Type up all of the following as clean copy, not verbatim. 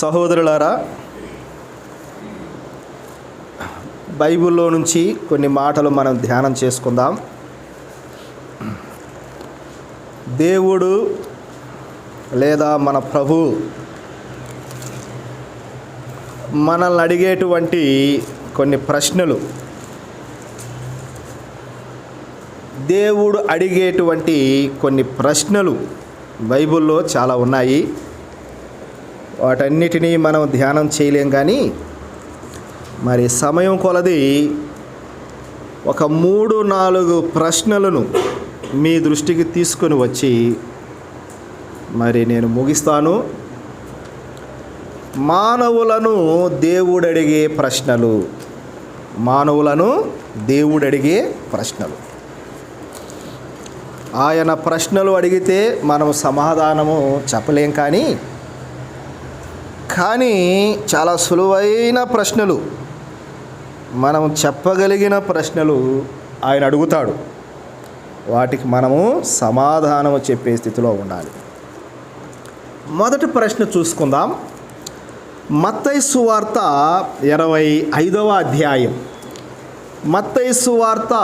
సహోదరులారా, బైబిల్లో నుంచి కొన్ని మాటలు మనం ధ్యానం చేసుకుందాం. దేవుడు లేదా మన ప్రభు మనల్ని అడిగేటువంటి కొన్ని ప్రశ్నలు, దేవుడు అడిగేటువంటి కొన్ని ప్రశ్నలు బైబిల్లో చాలా ఉన్నాయి. వాటన్నిటినీ మనం ధ్యానం చేయలేం, కానీ మరి సమయం కొలది ఒక 3-4 ప్రశ్నలను మీ దృష్టికి తీసుకొని వచ్చి మరి నేను ముగిస్తాను. మానవులను దేవుడు అడిగే ప్రశ్నలు, మానవులను దేవుడు అడిగే ప్రశ్నలు. ఆయన ప్రశ్నలు అడిగితే మనం సమాధానము చెప్పలేం, కానీ చాలా సులువైన ప్రశ్నలు, మనం చెప్పగలిగిన ప్రశ్నలు ఆయన అడుగుతాడు. వాటికి మనము సమాధానము చెప్పే స్థితిలో ఉండాలి. మొదటి ప్రశ్న చూసుకుందాం. మత్తయి సువార్త 25వ అధ్యాయం. మత్తయి సువార్త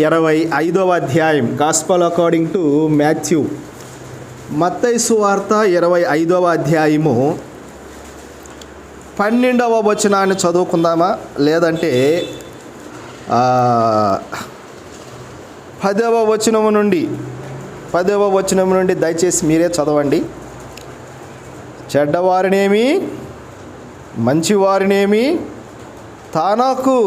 25వ అధ్యాయం, గాస్పల్ అకార్డింగ్ టు మాథ్యూ. మత్తయి సువార్త 25వ అధ్యాయము 12వ వచనాన్ని చదువుకుందామా, లేదంటే 10వ వచనము నుండి దయచేసి మీరే చదవండి. చెడ్డవారినేమి మంచివారినేమి తనకు,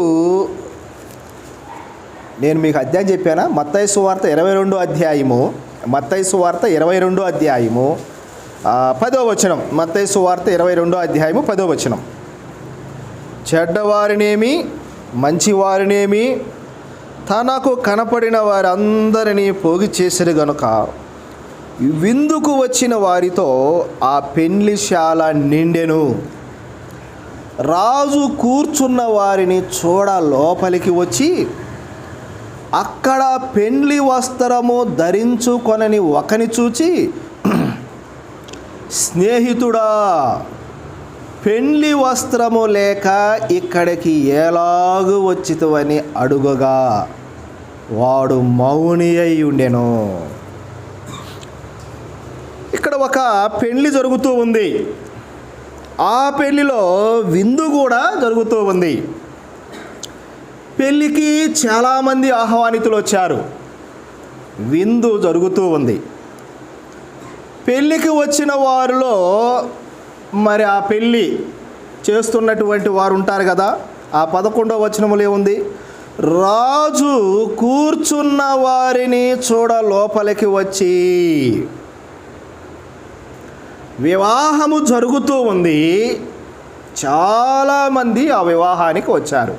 నేను మీకు అధ్యాయం చెప్పానా? మత్తయి సువార్త 22వ అధ్యాయము, మత్తయి సువార్త 22వ అధ్యాయము 10వ వచనం. మత్తయి సువార్త 22వ అధ్యాయము 10వ వచనం. చెడ్డవారినేమి మంచివారినేమి తనకు కనపడిన వారందరినీ పోగు చేసిరు గనుక విందుకు వచ్చిన వారితో ఆ పెండ్లిశాల నిండెను. రాజు కూర్చున్న వారిని చూడ లోపలికి వచ్చి అక్కడ పెండ్లి వస్త్రము ధరించుకొనని ఒకని చూచి, స్నేహితుడా, పెండ్లి వస్త్రము లేక ఇక్కడికి ఎలాగు వచ్చితువని అడుగగా వాడు మౌని అయి ఉండెను. ఇక్కడ ఒక పెళ్లి జరుగుతూ ఉంది. ఆ పెళ్లిలో విందు కూడా జరుగుతూ ఉంది. పెళ్ళికి చాలామంది ఆహ్వానితులు వచ్చారు. విందు జరుగుతూ ఉంది. పెళ్ళికి వచ్చిన వారిలో మరి ఆ పెళ్ళి చేస్తున్నటువంటి వారు ఉంటారు కదా. ఆ 11వ వచనములో ఏముంది? రాజు కూర్చున్న వారిని చూడ లోపలికి వచ్చి. వివాహము జరుగుతూ ఉంది. చాలామంది ఆ వివాహానికి వచ్చారు.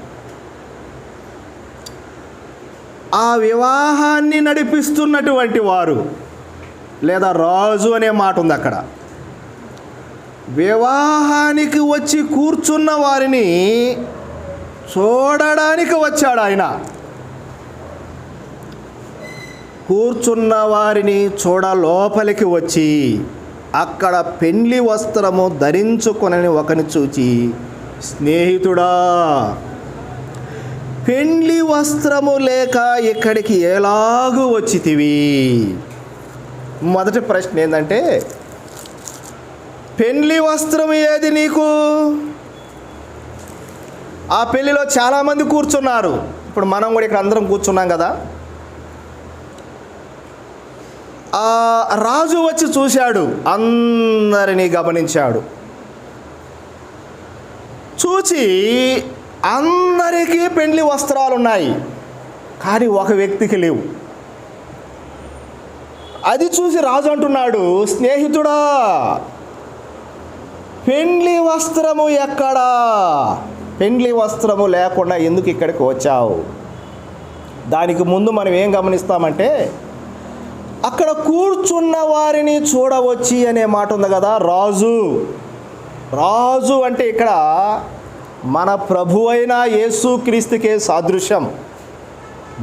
ఆ వివాహాన్ని నడిపిస్తున్నటువంటి వారు, లేదా రాజు అనే మాట ఉంది అక్కడ. వివాహానికి వచ్చి కూర్చున్న వారిని చూడడానికి వచ్చాడు ఆయన. కూర్చున్న వారిని చూడ లోపలికి వచ్చి అక్కడ పెండ్లి వస్త్రము ధరించుకొనని ఒకని చూచి, స్నేహితుడా, పెండ్లి వస్త్రము లేక ఇక్కడికి ఎలాగూ వచ్చితివి? మొదటి ప్రశ్న ఏంటంటే, పెండ్లి వస్త్రం ఏది నీకు? ఆ పెళ్ళిలో చాలామంది కూర్చున్నారు. ఇప్పుడు మనం కూడా ఇక్కడ అందరం కూర్చున్నాం కదా. ఆ రాజు వచ్చి చూశాడు, అందరినీ గమనించాడు. చూచి అందరికీ పెండ్లి వస్త్రాలు ఉన్నాయి, కానీ ఒక వ్యక్తికి లేవు. అది చూసి రాజు అంటున్నాడు, స్నేహితుడా, పెండ్లి వస్త్రము ఎక్కడా? పెండ్లి వస్త్రము లేకుండా ఎందుకు ఇక్కడికి వచ్చావు? దానికి ముందు మనం ఏం గమనిస్తామంటే, అక్కడ కూర్చున్న వారిని చూడవచ్చి అనే మాట ఉంది కదా. రాజు అంటే ఇక్కడ మన ప్రభు అయిన యేసుక్రీస్తుకే సాదృశ్యం.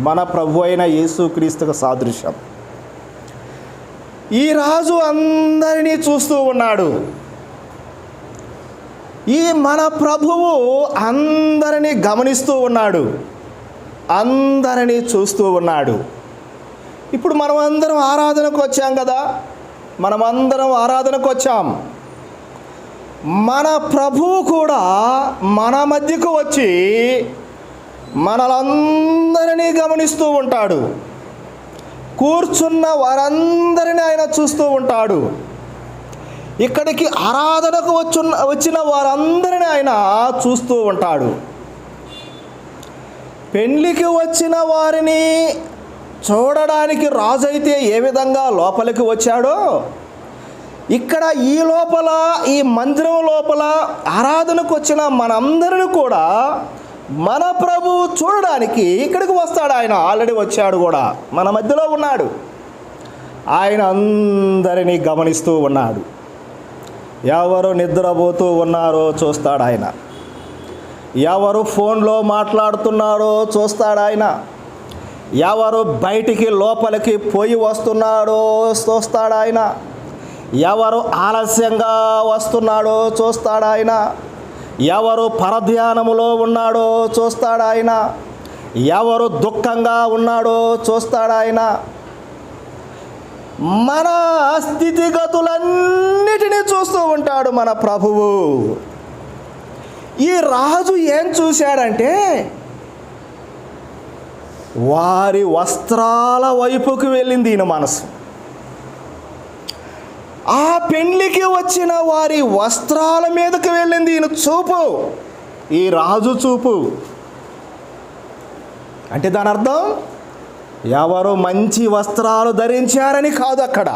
మన ప్రభు అయిన యేసుక్రీస్తుకు సాదృశ్యం. ఈ రాజు అందరినీ చూస్తూ ఉన్నాడు. ఈ మన ప్రభువు అందరినీ గమనిస్తూ ఉన్నాడు, అందరినీ చూస్తూ ఉన్నాడు. ఇప్పుడు మనం అందరం ఆరాధనకు వచ్చాం కదా, మనమందరం ఆరాధనకు వచ్చాం. మన ప్రభువు కూడా మన మధ్యకు వచ్చి మనలందరినీ గమనిస్తూ ఉంటాడు. కూర్చున్న వారందరినీ ఆయన చూస్తూ ఉంటాడు. ఇక్కడికి ఆరాధనకు వచ్చిన వారందరినీ ఆయన చూస్తూ ఉంటాడు. పెళ్ళికి వచ్చిన వారిని చూడడానికి రాజు అయితే ఏ విధంగా లోపలికి వచ్చాడో, ఇక్కడ ఈ లోపల, ఈ మందిరం లోపల ఆరాధనకు వచ్చిన మనందరిని కూడా మన ప్రభువు చూడడానికి ఇక్కడికి వస్తాడు. ఆయన ఆల్రెడీ వచ్చాడు కూడా, మన మధ్యలో ఉన్నాడు. ఆయన అందరినీ గమనిస్తూ ఉన్నాడు. ఎవరు నిద్రపోతూ ఉన్నారో చూస్తాడు ఆయన, ఎవరు ఫోన్లో మాట్లాడుతున్నారో చూస్తాడు ఆయన, ఎవరు బయటికి లోపలికి పోయి వస్తున్నాడో చూస్తాడు ఆయన, ఎవరు ఆలస్యంగా వస్తున్నాడో చూస్తాడు ఆయన, ఎవరు పరధ్యానములో ఉన్నాడో చూస్తాడు ఆయన, ఎవరు దుఃఖంగా ఉన్నాడో చూస్తాడు ఆయన. మన స్థితిగతులన్నిటినీ చూస్తూ ఉంటాడు మన ప్రభువు. ఈ రాజు ఏం చూశాడంటే, వారి వస్త్రాల వైపుకు వెళ్ళింది ఈయన మనసు. ఆ పెండ్లికి వచ్చిన వారి వస్త్రాల మీదకి వెళ్ళింది ఈయన చూపు, ఈ రాజు చూపు. అంటే దాని అర్థం ఎవరు మంచి వస్త్రాలు ధరించారని కాదు, అక్కడ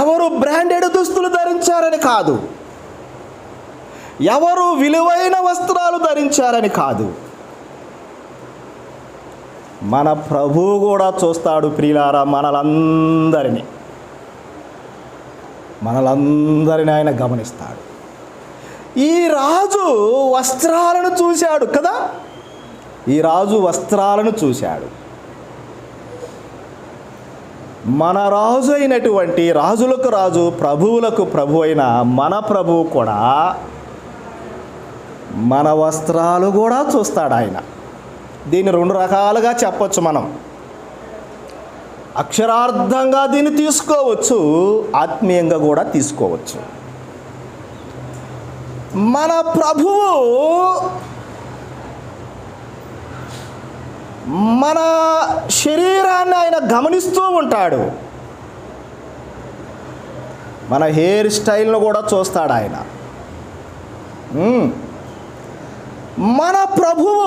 ఎవరు బ్రాండెడ్ దుస్తులు ధరించారని కాదు, ఎవరు విలువైన వస్త్రాలు ధరించారని కాదు. మన ప్రభువు కూడా చూస్తాడు ప్రియులారా, మనలందరినీ ఆయన గమనిస్తాడు. ఈ రాజు వస్త్రాలను చూశాడు కదా, ఈ రాజు వస్త్రాలను చూశాడు. మన రాజు అయినటువంటి, రాజులకు రాజు, ప్రభువులకు ప్రభు అయిన మన ప్రభువు కూడా మన వస్త్రాలు కూడా చూస్తాడు ఆయన. దీన్ని రెండు రకాలుగా చెప్పొచ్చు మనం. అక్షరార్థంగా దీన్ని తీసుకోవచ్చు, ఆత్మీయంగా కూడా తీసుకోవచ్చు. మన ప్రభువు మన శరీరాన్ని ఆయన గమనిస్తూ ఉంటాడు. మన హెయిర్ స్టైల్ను కూడా చూస్తాడు ఆయన. మన ప్రభువు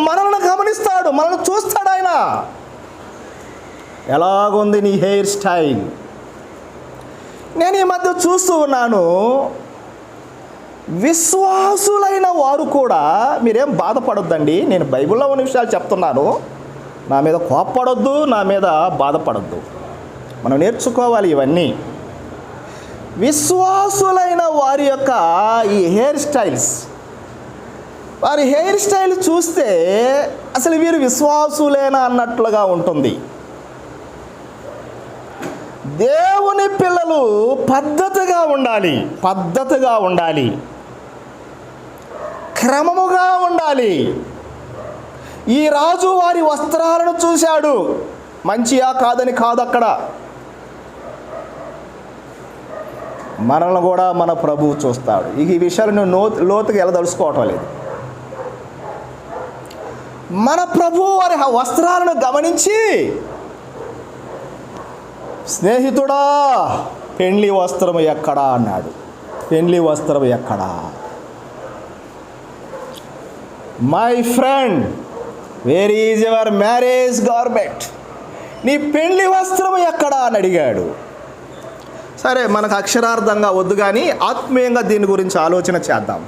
మనల్ని గమనిస్తాడు, మనల్ని చూస్తాడు ఆయన. ఎలాగుంది నీ హెయిర్ స్టైల్? నేను ఈ మధ్య చూస్తూ ఉన్నాను, విశ్వాసులైన వారు కూడా, మీరేం బాధపడొద్దండి, నేను బైబిల్లో ఉన్న విషయాలు చెప్తున్నాను, నా మీద కోప్పడొద్దు, నా మీద బాధపడొద్దు, మనం నేర్చుకోవాలి ఇవన్నీ. విశ్వాసులైన వారి యొక్క ఈ హెయిర్ స్టైల్స్, వారి హెయిర్ స్టైల్ చూస్తే అసలు వీరు విశ్వాసులేనా అన్నట్లుగా ఉంటుంది. దేవుని పిల్లలు పద్ధతిగా ఉండాలి, క్రమముగా ఉండాలి. ఈ రాజు వారి వస్త్రాలను చూశాడు, మంచియా కాదని కాదు అక్కడ. మనల్ని కూడా మన ప్రభువు చూస్తాడు. ఈ విషయాలను లోతుగా ఎలదలుచుకోవటం లేదు. మన ప్రభువు వారి వస్త్రాలను గమనించి, స్నేహితుడా పెండ్లి వస్త్రము ఎక్కడా అన్నాడు. పెండ్లి వస్త్రం ఎక్కడా? My friend, where is your marriage garment? నీ పెండ్లి వస్త్రం ఎక్కడా అని అడిగాడు. సరే, మనకు అక్షరార్థంగా వద్దు కానీ ఆత్మీయంగా దీని గురించి ఆలోచన చేద్దాం.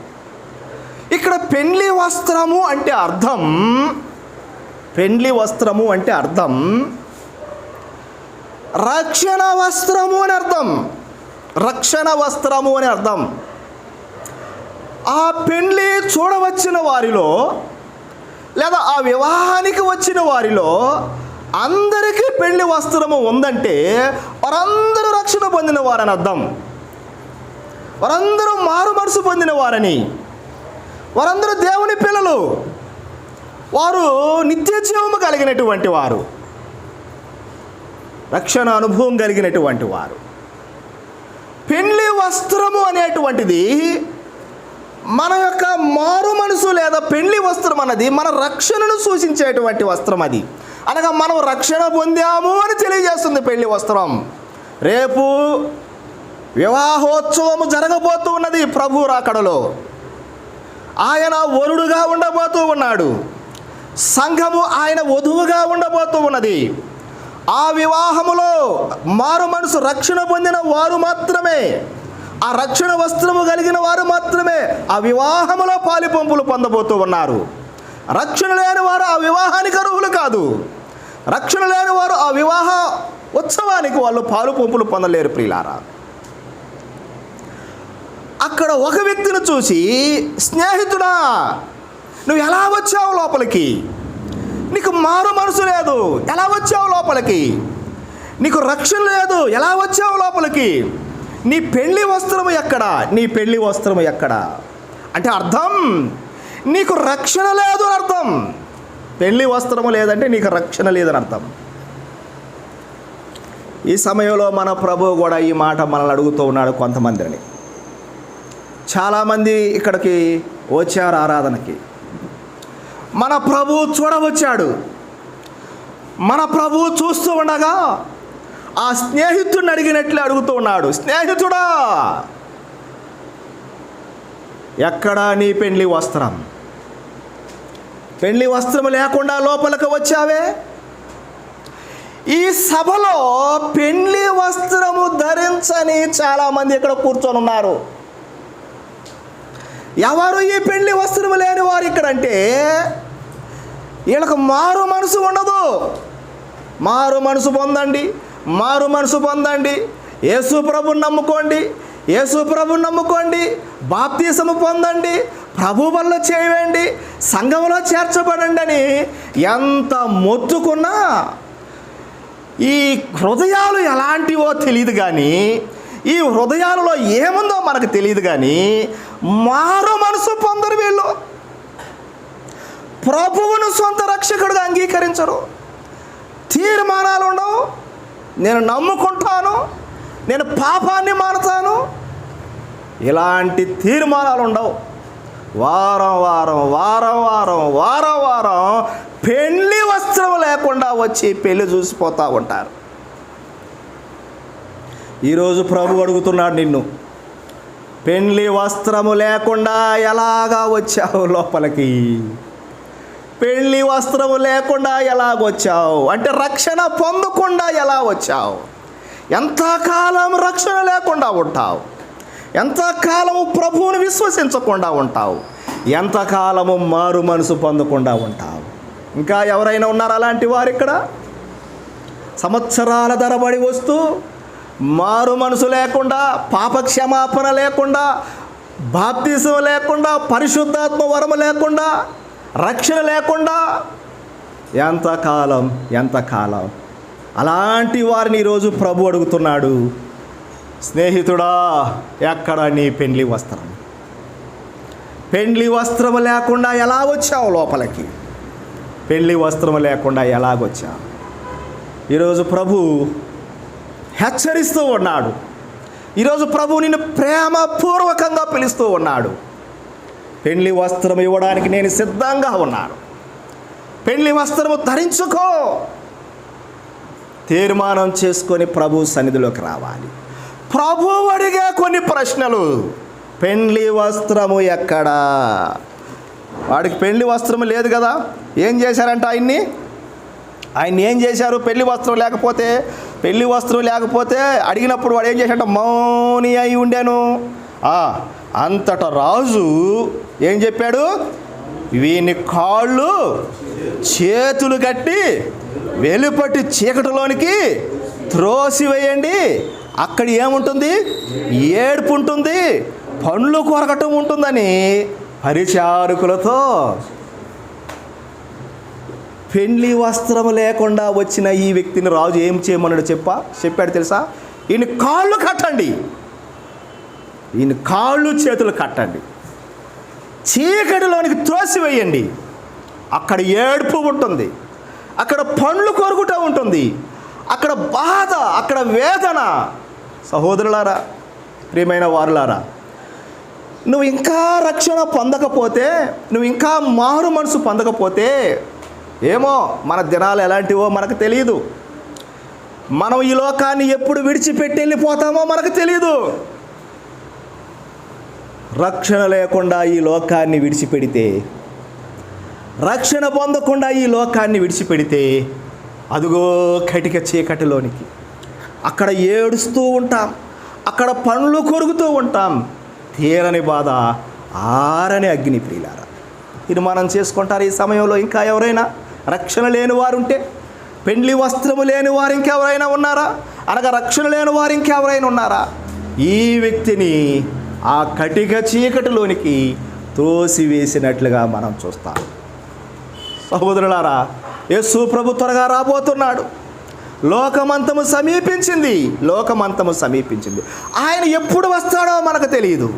ఇక్కడ పెండ్లి వస్త్రము అంటే అర్థం, పెండ్లి వస్త్రము అంటే అర్థం రక్షణ వస్త్రము అని అర్థం. రక్షణ వస్త్రము అని అర్థం. ఆ పెండ్లి చూడవచ్చిన వారిలో లేదా ఆ వివాహానికి వచ్చిన వారిలో అందరికీ పెళ్లి వస్త్రము ఉందంటే వారందరూ రక్షణ పొందిన వారని అర్థం. వారందరూ మారు మనసు పొందిన వారని, వారందరూ దేవుని పిల్లలు, వారు నిత్య జీవము కలిగినటువంటి వారు, రక్షణ అనుభవం కలిగినటువంటి వారు. పెండ్లి వస్త్రము అనేటువంటిది మన యొక్క మారు మనసు లేదా పెండ్లి వస్త్రం అన్నది మన రక్షణను సూచించేటువంటి వస్త్రం. అది అనగా మనం రక్షణ పొందాము అని తెలియజేస్తుంది పెండ్లి వస్త్రం. రేపు వివాహోత్సవము జరగబోతూ ఉన్నది. ప్రభు రాకడలో ఆయన వరుడుగా ఉండబోతూ ఉన్నాడు, సంఘము ఆయన వధువుగా ఉండబోతూ ఉన్నది. ఆ వివాహములో మారు మనసు రక్షణ పొందిన వారు మాత్రమే, ఆ రక్షణ వస్త్రము కలిగిన వారు మాత్రమే ఆ వివాహములో పాలిపంపులు పొందబోతూ ఉన్నారు. రక్షణ లేని వారు ఆ వివాహానికి అర్హులు కాదు. రక్షణ లేని వారు ఆ వివాహ ఉత్సవానికి వాళ్ళు పాలుపంపులు పొందలేరు. ప్రియులారా, అక్కడ ఒక వ్యక్తిని చూసి, స్నేహితుడా నువ్వు ఎలా వచ్చావు లోపలికి? నీకు మారు మనసు లేదు, ఎలా వచ్చావు లోపలికి? నీకు రక్షణ లేదు, ఎలా వచ్చావు లోపలికి? నీ పెళ్లి వస్త్రము ఎక్కడా? నీ పెళ్లి వస్త్రము ఎక్కడా అంటే అర్థం నీకు రక్షణ లేదు అని అర్థం. పెళ్లి వస్త్రము లేదంటే నీకు రక్షణ లేదని అర్థం. ఈ సమయంలో మన ప్రభువు కూడా ఈ మాట మనల్ని అడుగుతూ ఉన్నాడు. కొంతమందిని, చాలామంది ఇక్కడికి వచ్చారు ఆరాధనకి, మన ప్రభువు చూడవచ్చాడు. మన ప్రభువు చూస్తూ ఉండగా ఆ స్నేహితుడిని అడిగినట్లే అడుగుతూ ఉన్నాడు, స్నేహితుడా ఎక్కడా నీ పెండ్లి వస్త్రం? పెండ్లి వస్త్రం లేకుండా లోపలికి వచ్చావే? ఈ సభలో పెండ్లి వస్త్రము ధరించని చాలామంది ఇక్కడ కూర్చొని ఉన్నారు. ఎవరు ఈ పెండ్లి వస్త్రము లేని వారు ఇక్కడంటే? వీళ్ళకు మారు మనసు ఉండదు. మారు మనసు పొందండి, మారు మనసు పొందండి, యేసు ప్రభుని నమ్ముకోండి, యేసు ప్రభుని నమ్ముకోండి, బాప్తీసము పొందండి, ప్రభు వల్ల చేయండి, సంఘంలో చేర్చబడండి అని ఎంత మొత్తుకున్నా ఈ హృదయాలు ఎలాంటివో తెలియదు. కానీ ఈ హృదయాలలో ఏముందో మనకు తెలియదు. కానీ మారు మనసు పొందరు వీళ్ళు. ప్రభువును సొంత రక్షకుడుగా అంగీకరించరు. తీర్మానాలు ఉండవు. నేను నమ్ముకుంటాను, నేను పాపాన్ని మానుతాను, ఇలాంటి తీర్మానాలు ఉండవు. వారం వారం వారం వారం వారం వారం పెళ్లి వస్త్రం లేకుండా వచ్చి పెళ్లి చూసిపోతూ ఉంటారు. ఈరోజు ప్రభు అడుగుతున్నాడు నిన్ను, పెళ్లి వస్త్రము లేకుండా ఎలాగా వచ్చావు లోపలికి? పెళ్లి వస్త్రము లేకుండా ఎలాగొచ్చావు అంటే రక్షణ పొందకుండా ఎలా వచ్చావు? ఎంతకాలం రక్షణ లేకుండా ఉంటావు? ఎంతకాలము ప్రభువుని విశ్వసించకుండా ఉంటావు? ఎంతకాలము మారు మనసు పొందకుండా ఉంటావు? ఇంకా ఎవరైనా ఉన్నారు అలాంటి వారు ఇక్కడ? సంవత్సరాల తరబడి వస్తూ మారు మనసు లేకుండా, పాప క్షమాపణ లేకుండా, బాప్తిసం లేకుండా, పరిశుద్ధాత్మ వరము లేకుండా, రక్షణ లేకుండా ఎంతకాలం ఎంతకాలం? అలాంటి వారిని ఈరోజు ప్రభు అడుగుతున్నాడు, స్నేహితుడా ఎక్కడ నీ పెండ్లి వస్త్రం? పెండ్లి వస్త్రము లేకుండా ఎలా వచ్చావు లోపలికి? పెండ్లి వస్త్రము లేకుండా ఎలాగొచ్చావు? ఈరోజు ప్రభు హెచ్చరిస్తూ ఉన్నాడు. ఈరోజు ప్రభు నిన్ను ప్రేమపూర్వకంగా పిలుస్తూ ఉన్నాడు. పెండ్లి వస్త్రం ఇవ్వడానికి నేను సిద్ధంగా ఉన్నాను. పెండ్లి వస్త్రము ధరించుకో. తీర్మానం చేసుకొని ప్రభు సన్నిధిలోకి రావాలి. ప్రభు అడిగే కొన్ని ప్రశ్నలు. పెండ్లి వస్త్రము ఎక్కడా? వాడికి పెండ్లి వస్త్రము లేదు కదా. ఏం చేశారంట ఆయన్ని ఏం చేశారు? పెళ్లి వస్త్రం లేకపోతే అడిగినప్పుడు వాడు ఏం చేశాడంట? మౌని అయి ఉండాను. అంతటా రాజు ఏం చెప్పాడు? వీని కాళ్ళు చేతులు కట్టి వెలుపటి చీకటిలోనికి త్రోసివేయండి. అక్కడ ఏముంటుంది? ఏడుపు ఉంటుంది, పండ్లు కొరకటం ఉంటుందని పరిచారకులతో. పెండ్లి వస్త్రము లేకుండా వచ్చిన ఈ వ్యక్తిని రాజు ఏం చేయమన్నాడు చెప్పాడు తెలుసా? ఈయన కాళ్ళు కట్టండి. ఈయన కాళ్ళు చేతులు కట్టండి, చీకటిలోనికి త్రోసివేయండి. అక్కడ ఏడుపు ఉంటుంది, అక్కడ పండ్లు కొరుకుట ఉంటుంది, అక్కడ బాధ, అక్కడ వేదన. సహోదరులారా, ప్రియమైన వారులారా, నువ్వు ఇంకా రక్షణ పొందకపోతే, నువ్వు ఇంకా మారు మనసు పొందకపోతే, ఏమో మన దినాలు ఎలాంటివో మనకు తెలియదు. మనం ఈ లోకాన్ని ఎప్పుడు విడిచిపెట్టి వెళ్ళిపోతామో మనకు తెలియదు. రక్షణ లేకుండా ఈ లోకాన్ని విడిచిపెడితే, రక్షణ పొందకుండా ఈ లోకాన్ని విడిచిపెడితే, అదుగో కటిక చీకటిలోనికి అక్కడ ఏడుస్తూ ఉంటాం, అక్కడ పండ్లు కొరుకుతూ ఉంటాం. తీరని బాధ, ఆరని అగ్ని. ప్రియులారా, తీర్మానం చేసుకుంటారు ఈ సమయంలో ఇంకా ఎవరైనా రక్షణ లేని వారు ఉంటే, పెండ్లి వస్త్రము లేని వారు ఇంకెవరైనా ఉన్నారా? అనగా రక్షణ లేని వారు ఇంకెవరైనా ఉన్నారా? ఈ వ్యక్తిని ఆ కటిక చీకటిలోనికి త్రోసివేసినట్లుగా మనం చూస్తాం. సహోదరులారా, యేసు ప్రభు త్వరగా రాబోతున్నాడు. లోకమంతము సమీపించింది, లోకమంతము సమీపించింది. ఆయన ఎప్పుడు వస్తాడో మనకు తెలియదు.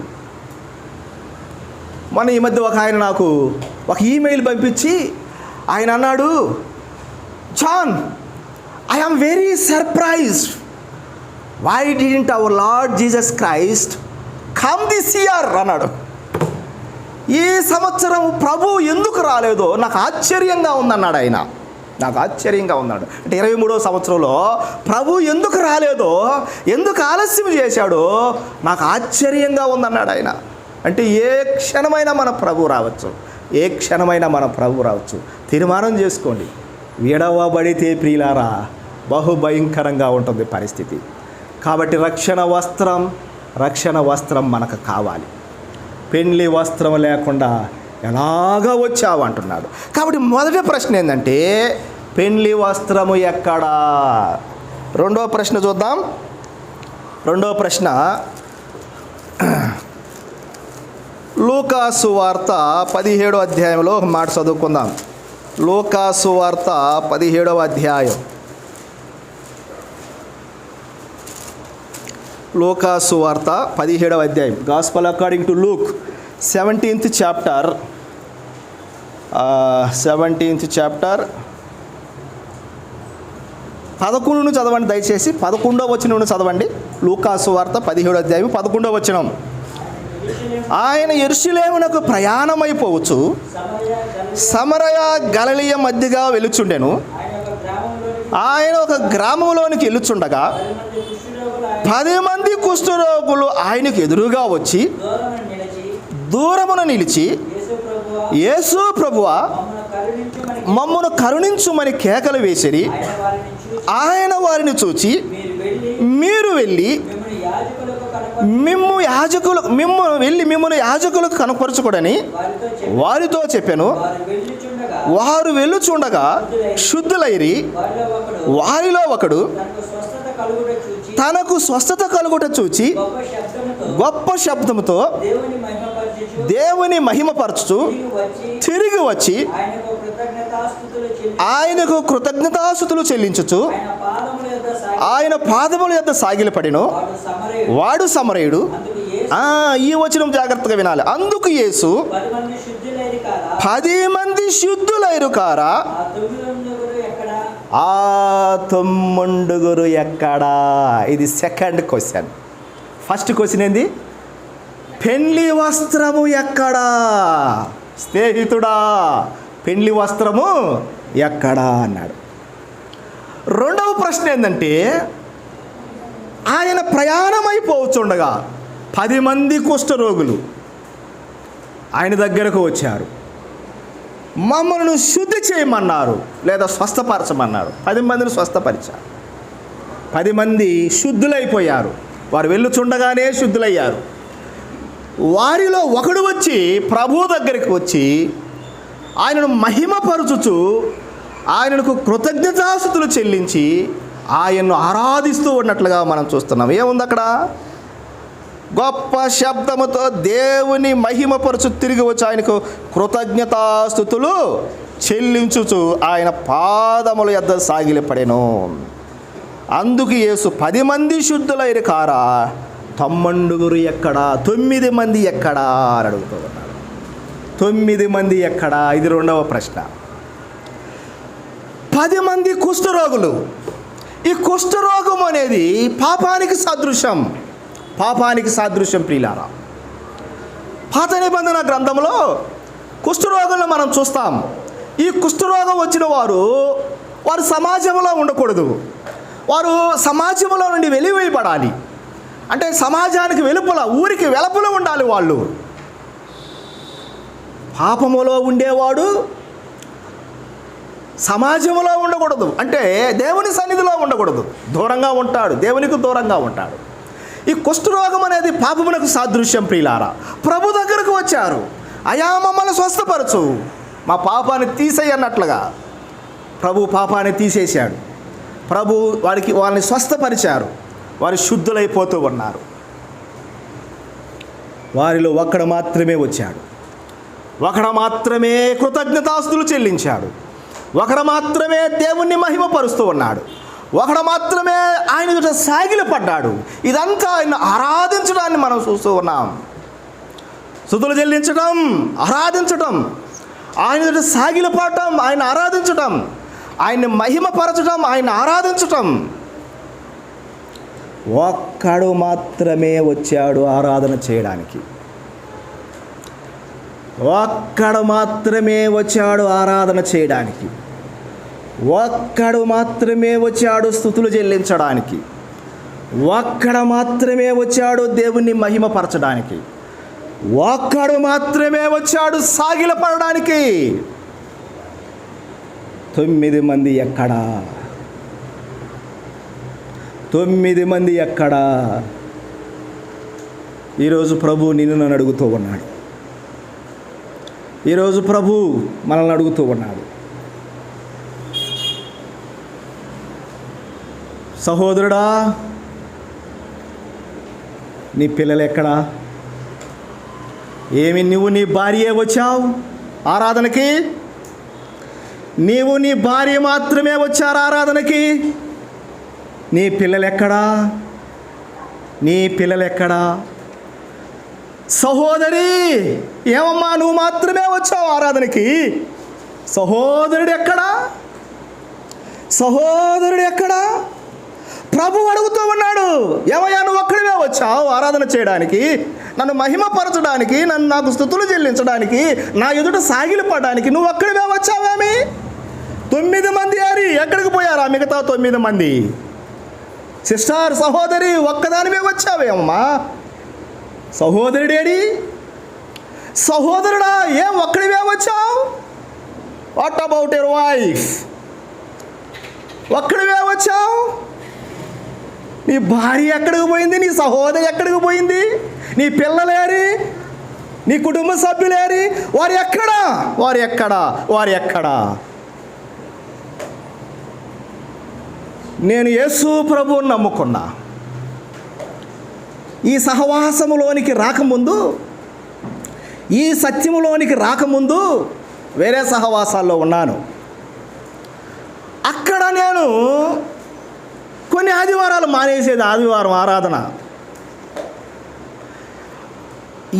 మన ఈ మధ్య ఒక ఆయన నాకు ఒక ఈమెయిల్ పంపించి ఆయన అన్నాడు, John, I am very surprised, why didn't our Lord Jesus Christ come this year అన్నాడు. ఈ సంవత్సరం ప్రభు ఎందుకు రాలేదో నాకు ఆశ్చర్యంగా ఉందన్నాడు ఆయన. నాకు ఆశ్చర్యంగా ఉన్నాడు అంటే 23వ సంవత్సరంలో ప్రభు ఎందుకు రాలేదో, ఎందుకు ఆలస్యం చేశాడో నాకు ఆశ్చర్యంగా ఉందన్నాడు ఆయన. అంటే ఏ క్షణమైనా మన ప్రభు రావచ్చు, ఏ క్షణమైనా మన ప్రభు రావచ్చు. తీర్మానం చేసుకోండి, విడవబడితే ప్రియులారా బహుభయంకరంగా ఉంటుంది పరిస్థితి. కాబట్టి రక్షణ వస్త్రం మనకు కావాలి. పెండ్లి వస్త్రం లేకుండా ఎలాగా వచ్చావు అంటున్నాడు. కాబట్టి మొదటి ప్రశ్న ఏంటంటే, పెండ్లి వస్త్రము ఎక్కడా? రెండో ప్రశ్న చూద్దాం. రెండో ప్రశ్న లూకాసు వార్త 17వ అధ్యాయంలో ఒక మాట చదువుకుందాం. లూకాసు వార్త 17వ అధ్యాయం. లూకాసు వార్త 17వ అధ్యాయం. Gospel according to Luke 17th chapter 11 చదవండి దయచేసి. 11వ వచనం చదవండి. లూకాసు వార్త 17వ అధ్యాయం 11వ వచనం. ఆయన యెరూషలేమునకు ప్రయాణమైపోవచ్చు, సమరయ గలిలయ మధ్యగా వెలుచుండెను. ఆయన ఒక గ్రామంలోనికి వెళ్ళుచుండగా 10 మంది కుష్ఠరోగులు ఆయనకు ఎదురుగా వచ్చి దూరమున నిలిచి, యేసు ప్రభువా, మమ్మను కరుణించుమని కేకలు వేసిరి. ఆయన వారిని చూచి, మీరు వెళ్ళి మిమ్మల్ని యాజకులకు కనపరచుకోడని వారితో చెప్పాను. వారు వెళ్ళుచుండగా శుద్ధులైరి. వారిలో ఒకడు తనకు స్వస్థత కలుగుట చూచి గొప్ప శబ్దముతో దేవుని మహిమపరచుచు తిరిగి వచ్చి ఆయనకు కృతజ్ఞతాస్తుతులు చెల్లించుచు ఆయన పాదముల యొద్ద సాగిలపడెను. వాడు సమరయుడు. ఈ వచనం జాగ్రత్తగా వినాలి. అందుకు యేసు, 10 మంది శుద్ధులైరు కారా? ఆ 9 ఎక్కడా? ఇది సెకండ్ క్వశ్చన్. ఫస్ట్ క్వశ్చన్ ఏంది? పెండ్లి వస్త్రము ఎక్కడా? స్నేహితుడా, పెండ్లి వస్త్రము ఎక్కడా అన్నాడు. రెండవ ప్రశ్న ఏంటంటే, ఆయన ప్రయాణమైపోవచ్చుండగా 10 మంది కుష్ఠరోగులు ఆయన దగ్గరకు వచ్చారు. మమ్మల్ని శుద్ధి చేయమన్నారు, లేదా స్వస్థపరచమన్నారు. 10 మందిని స్వస్థపరిచారు. 10 మంది శుద్ధులైపోయారు. వారు వెళ్ళుచుండగానే శుద్ధులయ్యారు. వారిలో ఒకడు వచ్చి ప్రభు దగ్గరికి వచ్చి ఆయనను మహిమపరచుచు ఆయనకు కృతజ్ఞతాస్తుతులు చెల్లించి ఆయన్ను ఆరాధిస్తూ ఉన్నట్లుగా మనం చూస్తున్నాం. ఏముంది అక్కడ? గొప్ప శబ్దముతో దేవుని మహిమపరచు తిరిగి వచ్చి ఆయనకు కృతజ్ఞతాస్తుతులు చెల్లించుచు ఆయన పాదముల యొద్ద సాగిలపడెను. అందుకు యేసు, 10 మంది శుద్ధులైరు కారా? తమ్మండుగురు ఎక్కడా, 9 మంది ఎక్కడా అని అడుగుతూ ఉన్నాడు. 9 మంది ఎక్కడా? ఇది రెండవ ప్రశ్న. 10 మంది కుష్ఠరోగులు. ఈ కుష్ఠరోగం అనేది పాపానికి సాదృశ్యం. పాపానికి సాదృశ్యం ప్రియులారా. పాత నిబంధన గ్రంథంలో కుష్ఠరోగులను మనం చూస్తాం. ఈ కుష్ఠరోగం వచ్చిన వారు సమాజంలో ఉండకూడదు. వారు సమాజంలో నుండి వెలివేయబడాలి. అంటే సమాజానికి వెలుపల, ఊరికి వెలుపల ఉండాలి వాళ్ళు. పాపములో ఉండేవాడు సమాజంలో ఉండకూడదు, అంటే దేవుని సన్నిధిలో ఉండకూడదు, దూరంగా ఉంటాడు, దేవునికి దూరంగా ఉంటాడు. ఈ కుష్ఠరోగం అనేది పాపమునకు సాదృశ్యం ప్రియులారా. ప్రభు దగ్గరకు వచ్చారు, అయా మమ్మల్ని స్వస్థపరచు, మా పాపాన్ని తీసేయి అన్నట్లుగా ప్రభు పాపాన్ని తీసేశాడు. ప్రభు వాళ్ళని స్వస్థపరిచారు. వారు శుద్ధులైపోతూ ఉన్నారు. వారిలో ఒకడు మాత్రమే వచ్చాడు. ఒకడు మాత్రమే కృతజ్ఞతాస్తులు చెల్లించాడు. ఒకడు మాత్రమే దేవుణ్ణి మహిమపరుస్తూ ఉన్నాడు. ఒకడు మాత్రమే ఆయన ఎదుట సాగిలపడ్డాడు. ఇదంతా ఆయన ఆరాధించడాన్ని మనం చూస్తూ ఉన్నాం. స్తుతులు చెల్లించడం, ఆరాధించడం, ఆయన ఎదుట సాగిలపడటం, ఆయన ఆరాధించడం, ఆయన్ని మహిమపరచడం, ఆయన ఆరాధించటం. ఒక్కడు మాత్రమే వచ్చాడు ఆరాధన చేయడానికి. ఒక్కడు మాత్రమే వచ్చాడు ఆరాధన చేయడానికి. ఒక్కడు మాత్రమే వచ్చాడు స్తుతులు చెల్లించడానికి. ఒక్కడు మాత్రమే వచ్చాడు దేవుణ్ణి మహిమపరచడానికి. ఒక్కడు మాత్రమే వచ్చాడు సాగిలపడడానికి. 9 మంది ఎక్కడా? 9 మంది ఎక్కడా? ఈరోజు ప్రభు నిన్ను నన్ను అడుగుతూ ఉన్నాడు. ఈరోజు ప్రభు మనల్ని అడుగుతూ ఉన్నాడు. సహోదరుడా, నీ పిల్లలు ఎక్కడా? ఏమి నువ్వు నీ భార్యే వచ్చావు ఆరాధనకి? నీవు నీ భార్య మాత్రమే వచ్చారు ఆరాధనకి. నీ పిల్లలు ఎక్కడా? నీ పిల్లలు ఎక్కడా? సహోదరి, ఏమమ్మా నువ్వు మాత్రమే వచ్చావు ఆరాధనకి? సహోదరుడు ఎక్కడా? సహోదరుడు ఎక్కడా? ప్రభు అడుగుతూ ఉన్నాడు, ఏమయ్యా నువ్వు ఒక్కడివే వచ్చావు ఆరాధన చేయడానికి, నన్ను మహిమపరచడానికి, నాకు స్తుతులు చెల్లించడానికి, నా ఎదుట సాగిలపడడానికి నువ్వు ఒక్కడివే వచ్చావేమి? 9 మంది అని ఎక్కడికి పోయారా మిగతా 9 మంది? సిస్టర్, సహోదరి, ఒక్కదానివే వచ్చావేమమ్మా? సహోదరుడేడి? సహోదరుడా, ఏం ఒక్కడివే వచ్చావు? What about your wife? ఒక్కడివే వచ్చావు? నీ భార్య ఎక్కడికి పోయింది? నీ సహోదరి ఎక్కడికి పోయింది? నీ పిల్లలేరి? నీ కుటుంబ సభ్యులేరి? వారు ఎక్కడా? వారు ఎక్కడా? వారు ఎక్కడా? నేను యేసు ప్రభువుని నమ్ముకున్నా. ఈ సహవాసములోనికి రాకముందు, ఈ సత్యములోనికి రాకముందు వేరే సహవాసాల్లో ఉన్నాను. అక్కడ నేను కొన్ని ఆదివారాలు మానేసేది. ఆదివారం ఆరాధన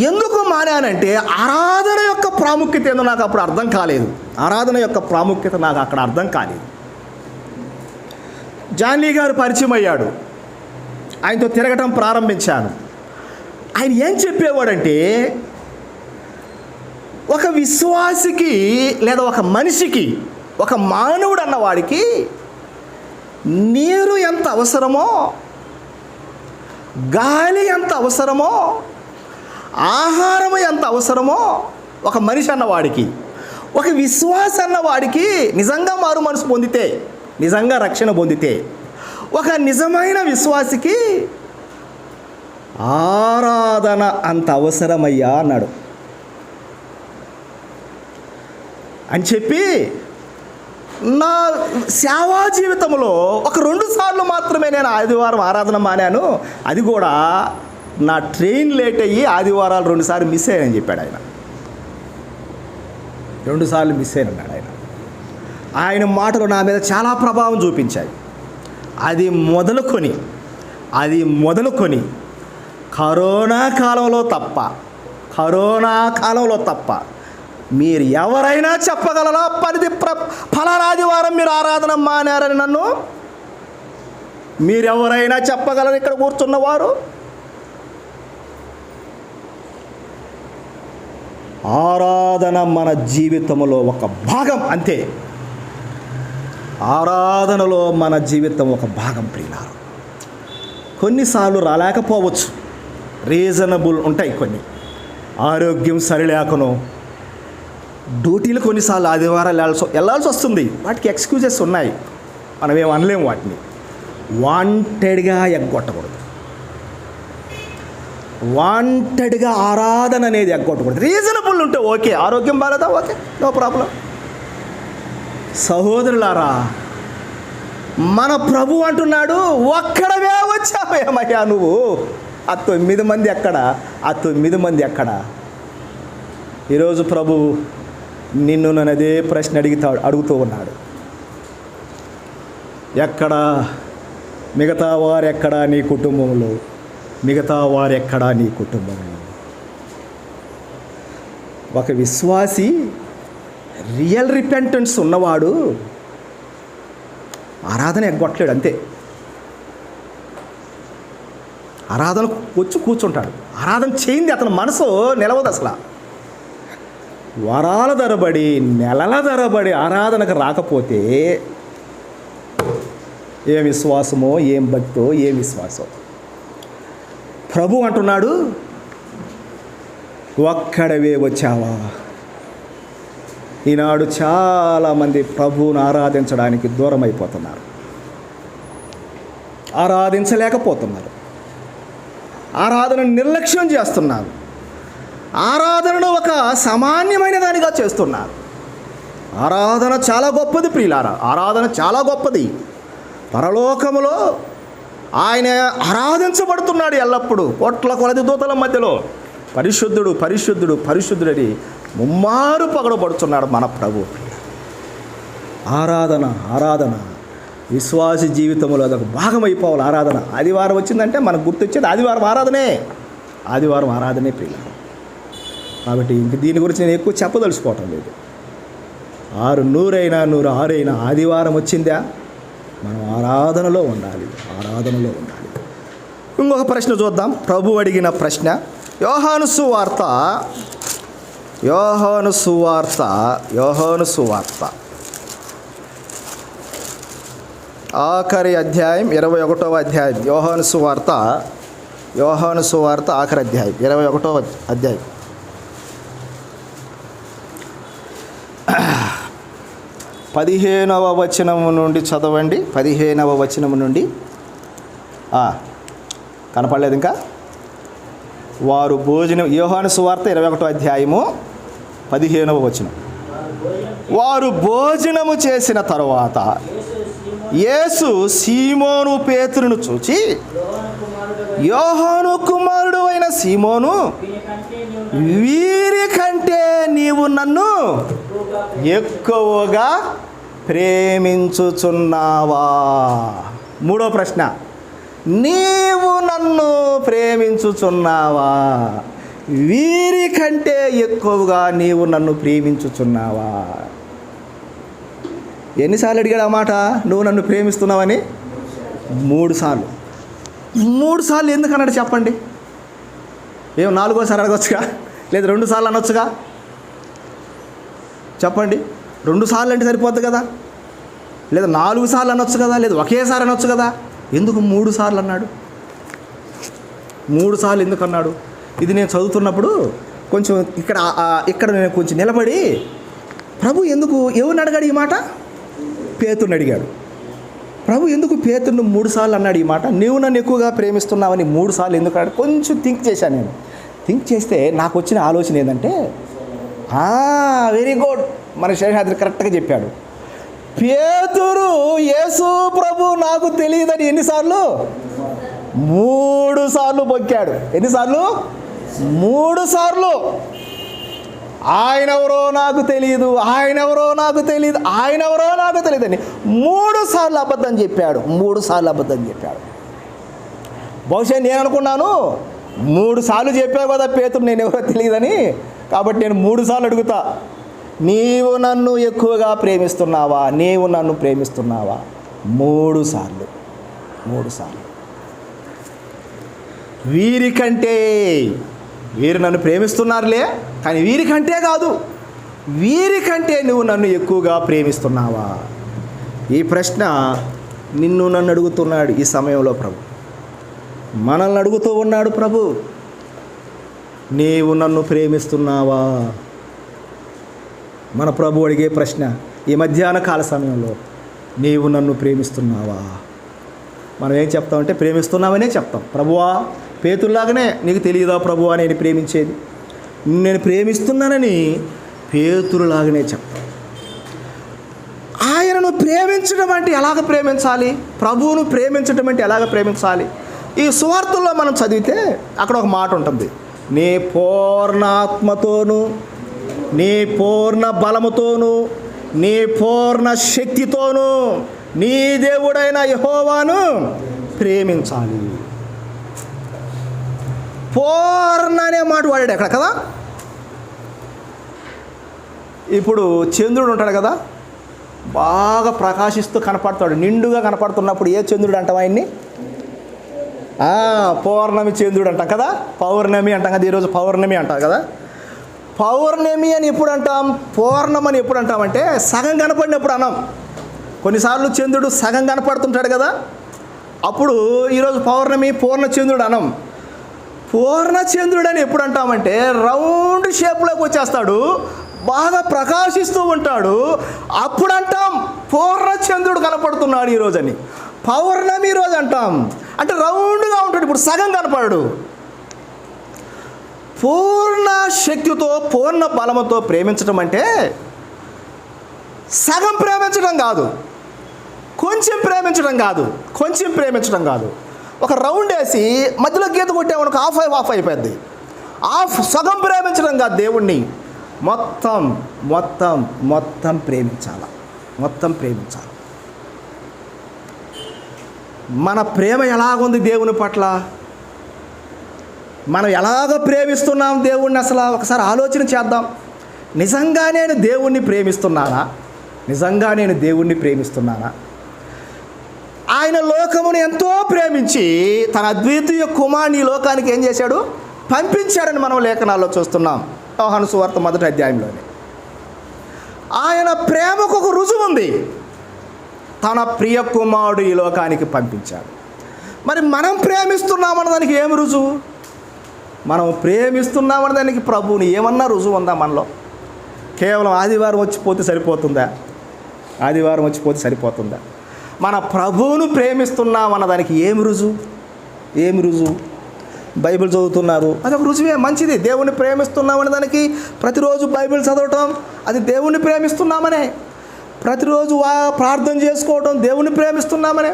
ఎందుకు మానానంటే ఆరాధన యొక్క ప్రాముఖ్యత ఏందో నాకు అప్పుడు అర్థం కాలేదు. ఆరాధన యొక్క ప్రాముఖ్యత నాకు అక్కడ అర్థం కాలేదు. జాన్లీ గారు పరిచయం అయ్యాడు. ఆయనతో తిరగటం ప్రారంభించాను. ఆయన ఏం చెప్పేవాడంటే, ఒక విశ్వాసికి లేదా ఒక మనిషికి, ఒక మానవుడు అన్నవాడికి నీరు ఎంత అవసరమో, గాలి ఎంత అవసరమో, ఆహారం ఎంత అవసరమో ఒక మనిషి అన్నవాడికి, ఒక విశ్వాస అన్నవాడికి నిజంగా మారు మనసు పొందితే, నిజంగా రక్షణ పొందితే, ఒక నిజమైన విశ్వాసికి ఆరాధన అంత అవసరమయ్యా అన్నాడు. అని చెప్పి నా సేవా జీవితంలో ఒక 2 సార్లు మాత్రమే నేను ఆదివారం ఆరాధన మానాను. అది కూడా నా ట్రైన్ లేట్ అయ్యి ఆదివారాలు 2 సార్లు మిస్ అయ్యానని చెప్పాడు ఆయన. 2 సార్లు మిస్ అయ్యానన్నాడు ఆయన. ఆయన మాటలు నా మీద చాలా ప్రభావం చూపించాయి. అది మొదలుకొని కరోనా కాలంలో తప్ప మీరు ఎవరైనా చెప్పగలరా ఫలానా ఆదివారం మీరు ఆరాధన మానారని నన్ను? మీరెవరైనా చెప్పగలరు ఇక్కడ కూర్చున్నవారు? ఆరాధన మన జీవితంలో ఒక భాగం, అంతే. ఆరాధనలో మన జీవితం ఒక భాగం ప్రియులారా. కొన్నిసార్లు రాలేకపోవచ్చు, రీజనబుల్ ఉంటాయి. కొన్ని ఆరోగ్యం సరిలేకనో డ్యూటీలు కొన్నిసార్లు ఆదివారాలు వెళ్ళాల్సి వస్తుంది. వాటికి ఎక్స్క్యూజెస్ ఉన్నాయి, మనమేం అనలేము. వాటిని వాంటెడ్గా ఎగ్గొట్టకూడదు. వాంటెడ్గా ఆరాధన అనేది ఎగ్గొట్టకూడదు. రీజనబుల్ ఉంటే ఓకే, ఆరోగ్యం బాగాలేదా ఓకే, నో ప్రాబ్లం. సహోదరులారా, మన ప్రభు అంటున్నాడు, ఒక్కడవే వచ్చావేమయ్యా నువ్వు? ఆ 9 మంది ఎక్కడ? ఆ 9 మంది ఎక్కడ? ఈరోజు ప్రభు నిన్ను నన్ను అదే ప్రశ్న అడుగుతూ ఉన్నాడు. ఎక్కడ మిగతా వారు? ఎక్కడా నీ కుటుంబంలో? మిగతా వారు ఎక్కడా నీ కుటుంబంలో? ఒక విశ్వాసి, రియల్ రిపెంటెన్స్ ఉన్నవాడు ఆరాధన ఎగ్గొట్టలేడు, అంతే. ఆరాధన వచ్చి కూర్చుంటాడు. ఆరాధన చేయింది అతని మనసు నిలవదు అసలు. వారాల తరబడి, నెలల తరబడి ఆరాధనకు రాకపోతే ఏం విశ్వాసమో, ఏం భక్తో, ఏం విశ్వాసం. ప్రభు అంటున్నాడు, ఒక్కడవే వచ్చావా? ఈనాడు చాలామంది ప్రభువును ఆరాధించడానికి దూరం అయిపోతున్నారు, ఆరాధించలేకపోతున్నారు, ఆరాధనను నిర్లక్ష్యం చేస్తున్నారు, ఆరాధనను ఒక సామాన్యమైన దానిగా చేస్తున్నారు. ఆరాధన చాలా గొప్పది ప్రియులారా, ఆరాధన చాలా గొప్పది. పరలోకములో ఆయన ఆరాధించబడుతున్నాడు ఎల్లప్పుడూ, కోట్ల కొలది దూతల మధ్యలో. పరిశుద్ధుడు పరిశుద్ధుడు పరిశుద్ధుడని ముమ్మారు పగడబడుతున్నాడు మన ప్రభు. ఆరాధన విశ్వాసి జీవితంలో అదొక భాగం అయిపోవాలి. ఆరాధన ఆదివారం వచ్చిందంటే మనకు గుర్తొచ్చేది ఆదివారం ఆరాధనే ప్రియులారా. కాబట్టి ఇంక దీని గురించి నేను ఎక్కువ చెప్పదలుచుకోవటం లేదు. 100 అయినా 106 అయినా ఆదివారం వచ్చిందా మనం ఆరాధనలో ఉండాలి. ఇంకొక ప్రశ్న చూద్దాం. ప్రభు అడిగిన ప్రశ్న, యోహాను సువార్త 21వ అధ్యాయం 21వ అధ్యాయం. యోహాను సువార్త ఆఖరి అధ్యాయం 21వ అధ్యాయం. 15వ వచనము నుండి చదవండి. 15వ వచనము నుండి. కనపడలేదు ఇంకా? వారు భోజనం, యోహాను సువార్త 21వ అధ్యాయము 15వ వచనం. వారు భోజనము చేసిన తరువాత యేసు సీమోను పేతురును చూచి, యోహాను కుమారుడు అయిన సీమోను, వీరికంటే నీవు నన్ను ఎక్కువగా ప్రేమించుచున్నావా? 3వ ప్రశ్న, నీవు నన్ను ప్రేమించుచున్నావా? వీరికంటే ఎక్కువగా నీవు నన్ను ప్రేమించుచున్నావా? ఎన్నిసార్లు అడిగాడు ఆ మాట? నువ్వు నన్ను ప్రేమిస్తున్నావని 3 సార్లు. 3 సార్లు ఎందుకు అన్నాడు చెప్పండి? 4వసారి అడగొచ్చుగా, లేదా 2 సార్లు అనొచ్చుగా? చెప్పండి. 2 సార్లు అంటే సరిపోద్ది కదా, లేదా 4 సార్లు అనొచ్చు కదా, లేదా ఒకేసారి అనొచ్చు కదా. ఎందుకు 3 సార్లు అన్నాడు? 3 సార్లు ఎందుకు అన్నాడు? ఇది నేను చదువుతున్నప్పుడు కొంచెం ఇక్కడ నేను కొంచెం నిలబడి, ప్రభు ఎందుకు, ఎవరిని అడిగాడు ఈ మాట? పేతురుని అడిగాడు. ప్రభు ఎందుకు పేతురును 3 సార్లు అన్నాడు ఈ మాట? నీవు నన్ను ఎక్కువగా ప్రేమిస్తున్నావని 3 సార్లు ఎందుకు అన్నాడు? కొంచెం థింక్ చేశాను నేను. థింక్ చేస్తే నాకు వచ్చిన ఆలోచన ఏంటంటే, వెరీ గుడ్, మన శేషాద్రి కరెక్ట్గా చెప్పాడు. పేతురు యేసు ప్రభు నాకు తెలియదని ఎన్నిసార్లు? 3 సార్లు బొక్కాడు. ఎన్నిసార్లు? 3 సార్లు. ఆయనెవరో నాకు తెలియదు అని 3 సార్లు అబద్ధం చెప్పాడు. బహుశా నేను అనుకున్నాను 3 సార్లు చెప్పావు కదా పేతురు నేను ఎవరో తెలియదని, కాబట్టి నేను 3 సార్లు అడుగుతా, నీవు నన్ను ఎక్కువగా ప్రేమిస్తున్నావా? నీవు నన్ను ప్రేమిస్తున్నావా? 3 సార్లు. వీరికంటే, వీరు నన్ను ప్రేమిస్తున్నారులే, కానీ వీరికంటే కాదు, వీరికంటే నువ్వు నన్ను ఎక్కువగా ప్రేమిస్తున్నావా? ఈ ప్రశ్న నిన్ను నన్ను అడుగుతున్నాడు ఈ సమయంలో ప్రభు. మనల్ని అడుగుతూ ఉన్నాడు ప్రభు, నీవు నన్ను ప్రేమిస్తున్నావా? మన ప్రభు అడిగే ప్రశ్న ఈ మధ్యాహ్న కాల సమయంలో, నీవు నన్ను ప్రేమిస్తున్నావా? మనం ఏం చెప్తామంటే ప్రేమిస్తున్నామనే చెప్తాం. ప్రభువా, పేతురులాగానే నీకు తెలియదా ప్రభువా నేను ప్రేమించేది? నేను ప్రేమిస్తున్నానని పేతురులాగానే చెప్తాం. ఆయనను ప్రేమించడం అంటే ఎలాగ ప్రేమించాలి? ప్రభువును ప్రేమించడం అంటే ఎలాగ ప్రేమించాలి? ఈ సువార్తల్లో మనం చదివితే అక్కడ ఒక మాట ఉంటుంది, నీ పూర్ణాత్మతోను, నీ పూర్ణ బలముతోను, నీ పూర్ణ శక్తితోను నీ దేవుడైన యెహోవాను ప్రేమించాలి. పూర్ణ అనే మాట వాడాడు అక్కడ కదా. ఇప్పుడు చంద్రుడు ఉంటాడు కదా, బాగా ప్రకాశిస్తూ కనపడతాడు, నిండుగా కనపడుతున్నప్పుడు ఏ చంద్రుడు అంటాం ఆయన్ని? పౌర్ణమి చంద్రుడు అంటాం కదా, పౌర్ణమి అంటాం కదా. ఈరోజు పౌర్ణమి అంటాం కదా. పౌర్ణమి అని ఎప్పుడు అంటాం? పూర్ణం అని ఎప్పుడు అంటామంటే సగం కనపడినప్పుడు అన్నాం. కొన్నిసార్లు చంద్రుడు సగం కనపడుతుంటాడు కదా, అప్పుడు ఈరోజు పౌర్ణమి పూర్ణ చంద్రుడు అనం. పూర్ణ చంద్రుడు అని ఎప్పుడు అంటామంటే రౌండ్ షేప్లోకి వచ్చేస్తాడు, బాగా ప్రకాశిస్తూ ఉంటాడు, అప్పుడు అంటాం పూర్ణ చంద్రుడు కనపడుతున్నాడు ఈరోజు అని. పౌర్ణమి రోజు అంటాం, అంటే రౌండ్గా ఉంటాడు, ఇప్పుడు సగం కనపడు. పూర్ణ శక్తితో పూర్ణ బలముతో ప్రేమించడం అంటే సగం ప్రేమించడం కాదు, కొంచెం ప్రేమించడం కాదు. ఒక రౌండ్ వేసి మధ్యలో గీత కొట్టామనుకో ఆఫ్ అయిపోద్ది. సగం ప్రేమించడం కాదు, దేవుణ్ణి మొత్తం ప్రేమించాలి. మన ప్రేమ ఎలాగుంది దేవుని పట్ల? మనం ఎలాగ ప్రేమిస్తున్నాం దేవుణ్ణి? అసలు ఒకసారి ఆలోచన చేద్దాం. నిజంగా నేను దేవుణ్ణి ప్రేమిస్తున్నానా? ఆయన లోకమును ఎంతో ప్రేమించి తన అద్వితీయ కుమారుని ఈ లోకానికి ఏం చేశాడు? పంపించాడని మనం లేఖనాల్లో చూస్తున్నాం. యోహాను సువార్త 1వ అధ్యాయంలోనే ఆయన ప్రేమకు ఒక రుజువు ఉంది. తన ప్రియ కుమారుడు ఈ లోకానికి పంపించాడు. మరి మనం ప్రేమిస్తున్నామన్న దానికి ఏమి రుజువు? మనం ప్రేమిస్తున్నామన్న దానికి ప్రభువుని ఏమన్నా రుజువు ఉందా మనలో? కేవలం ఆదివారం వచ్చిపోతే సరిపోతుందా? మన ప్రభువును ప్రేమిస్తున్నామన్న దానికి ఏమి రుజువు? బైబిల్ చదువుతున్నారు, అది ఒక రుజువే, మంచిది. దేవుణ్ణి ప్రేమిస్తున్నామనే దానికి ప్రతిరోజు బైబిల్ చదవటం, అది దేవుణ్ణి ప్రేమిస్తున్నామనే. ప్రతిరోజు ప్రార్థన చేసుకోవటం దేవుణ్ణి ప్రేమిస్తున్నామనే.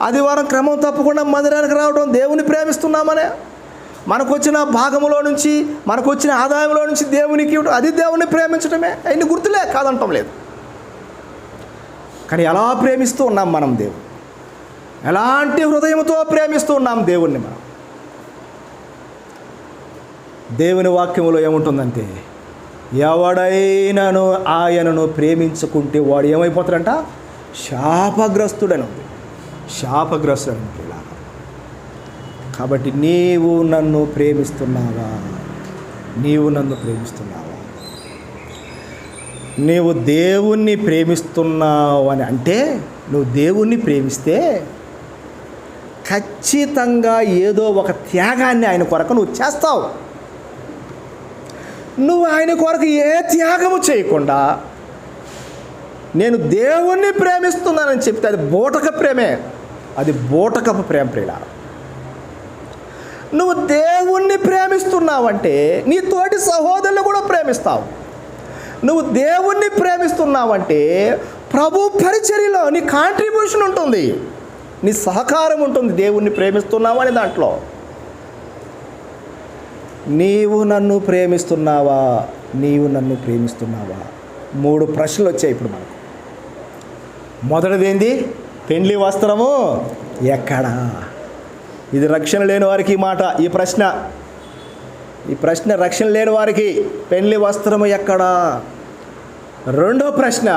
ఆదివారం క్రమం తప్పకుండా మందిరానికి రావడం దేవుణ్ణి ప్రేమిస్తున్నామనే. మనకు వచ్చిన భాగంలో నుంచి, మనకు వచ్చిన ఆదాయంలో నుంచి దేవునికి ఇవ్వడం, అది దేవుణ్ణి ప్రేమించడమే. అన్ని గుర్తులే, కాదంటం లేదు. కానీ ఎలా ప్రేమిస్తూ ఉన్నాం మనం దేవుడు? ఎలాంటి హృదయంతో ప్రేమిస్తూ ఉన్నాం దేవుణ్ణి మనం? దేవుని వాక్యంలో ఏముంటుందంటే, ఎవడైనాను ఆయనను ప్రేమించుకుంటే వాడు ఏమైపోతాడంట? శాపగ్రస్తుడని ఉంది. ఇలా కాబట్టి నీవు నన్ను ప్రేమిస్తున్నావా? నీవు దేవుణ్ణి ప్రేమిస్తున్నావు అని అంటే, నువ్వు దేవుణ్ణి ప్రేమిస్తే ఖచ్చితంగా ఏదో ఒక త్యాగాన్ని ఆయన కొరకు నువ్వు చేస్తావు. నువ్వు ఆయన కొరకు ఏ త్యాగము చేయకుండా నేను దేవుణ్ణి ప్రేమిస్తున్నానని చెప్తే అది బూటకపు ప్రేమ ప్రియులారా. నువ్వు దేవుణ్ణి ప్రేమిస్తున్నావంటే నీ తోటి సహోదరులు కూడా ప్రేమిస్తావు. నువ్వు దేవుణ్ణి ప్రేమిస్తున్నావంటే ప్రభు పరిచర్యలో నీ కాంట్రిబ్యూషన్ ఉంటుంది, నీ సహకారం ఉంటుంది. దేవుణ్ణి ప్రేమిస్తున్నావు అనే దాంట్లో నీవు నన్ను ప్రేమిస్తున్నావా? 3 ప్రశ్నలు వచ్చాయి ఇప్పుడు మనకు. మొదటిది ఏంది? పెండ్లి వస్త్రము ఎక్కడా? ఇది రక్షణ లేని వారికి ఈ మాట, ఈ ప్రశ్న రక్షణ లేని వారికి, పెళ్లి వస్త్రము ఎక్కడా? రెండో ప్రశ్న,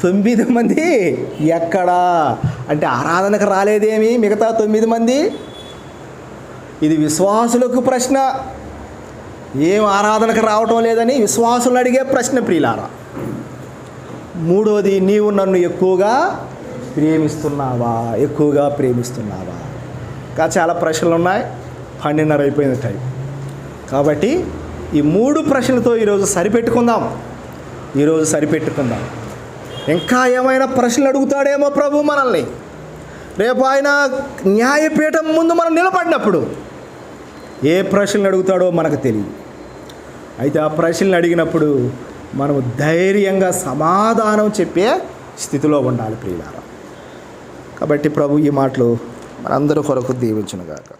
9 మంది ఎక్కడా అంటే ఆరాధనకు రాలేదేమి మిగతా 9 మంది? ఇది విశ్వాసులకు ప్రశ్న. ఏం ఆరాధనకు రావటం లేదని విశ్వాసులు అడిగే ప్రశ్న ప్రియులారా. మూడోది, నీవు నన్ను ఎక్కువగా ప్రేమిస్తున్నావా? ఇంకా చాలా ప్రశ్నలు ఉన్నాయి, 12:30 అయిపోయింది టైం. కాబట్టి ఈ 3 ప్రశ్నలతో ఈరోజు సరిపెట్టుకుందాం. ఇంకా ఏమైనా ప్రశ్నలు అడుగుతాడేమో ప్రభు మనల్ని. రేపు ఆయన న్యాయపీఠం ముందు మనం నిలబడినప్పుడు ఏ ప్రశ్నలు అడుగుతాడో మనకు తెలియదు. అయితే ఆ ప్రశ్నలు అడిగినప్పుడు మనము ధైర్యంగా సమాధానం చెప్పే స్థితిలో ఉండాలి ప్రియులారా. కాబట్టి ప్రభు ఈ మాటలు మనందరి కొరకు దీవించునుగాక.